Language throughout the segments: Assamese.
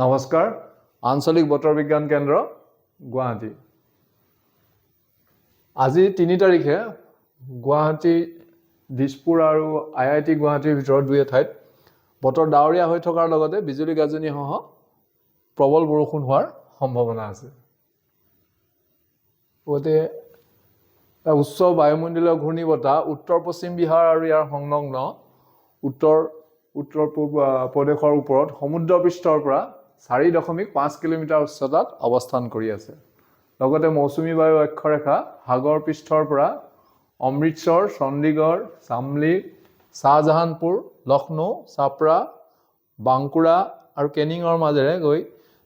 নমস্কাৰ আঞ্চলিক বতৰ বিজ্ঞান কেন্দ্ৰ গুৱাহাটী আজি 3 তাৰিখে গুৱাহাটী দিছপুৰ আৰু আইআইটি গুৱাহাটীৰ ভিতৰত দুই ঠাইত বতৰ ডাৱৰীয়া হৈ থকাৰ লগতে বিজুলী গাজনি সহ প্ৰবল বৰষুণ হোৱাৰ সম্ভাৱনা আছে ওতে উচ্চ বায়ুমণ্ডলীয় ঘূৰ্ণীবতাহ উত্তৰ পশ্চিম বিহাৰ আৰু ইয়াৰ সংলগ্ন উত্তৰ পূব প্ৰদেশৰ ওপৰত সমুদ্ৰ পৃষ্ঠৰ পৰা 4.5 কিলোমিটাৰ উচ্চতাত অৱস্থান কৰি আছে লগতে মৌচুমী বায়ু অক্ষৰেখা সাগৰ পৃষ্ঠৰ পৰা অমৃতসৰ চণ্ডীগড় চামলি শাহজাহানপুৰ লক্ষ্ণৌ ছাপৰা বাংকুৰা আৰু কেনিঙৰ মাজেৰে গৈ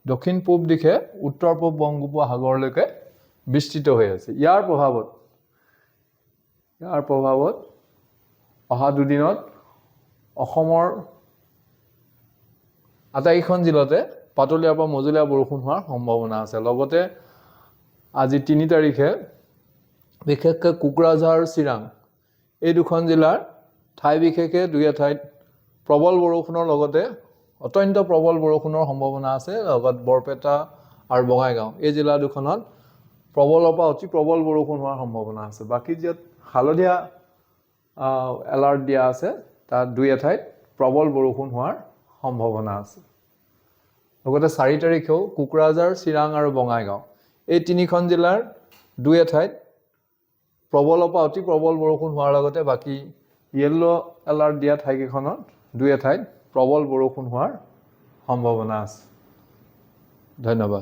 দক্ষিণ পূব দিশে উত্তৰ পূব বংগোপসাগৰলৈকে বিস্তৃত হৈ আছে ইয়াৰ প্ৰভাৱত অহা দুদিনত অসমৰ আটাইখন জিলাতে পাতলীয়া পৰা মজলীয়া বৰষুণ হোৱাৰ সম্ভাৱনা আছে লগতে আজি 3 তাৰিখে বিশেষকৈ কোকৰাঝাৰ চিৰাং এই দুখন জিলাৰ ঠাই বিশেষে দুই ঠাইত প্ৰবল বৰষুণৰ লগতে অত্যন্ত প্ৰবল বৰষুণৰ সম্ভাৱনা আছে লগত বৰপেটা আৰু বঙাইগাঁও এই জিলা দুখনত প্ৰবলৰ পৰা অতি প্ৰবল বৰষুণ হোৱাৰ সম্ভাৱনা আছে বাকি য'ত হালধীয়া এলাৰ্ট দিয়া আছে তাত দুই ঠাইত প্ৰবল বৰষুণ হোৱাৰ সম্ভাৱনা আছে লগতে 4 তাৰিখেও কোকৰাঝাৰ চিৰাং আৰু বঙাইগাঁও এই তিনিখন জিলাৰ দুই ঠাইত প্ৰবলৰ পৰা অতি প্ৰবল বৰষুণ হোৱাৰ লগতে বাকি ইয়েলো এলাৰ্ট দিয়া ঠাইকেইখনত দুই ঠাইত প্ৰবল বৰষুণ হোৱাৰ সম্ভাৱনা আছে ধন্যবাদ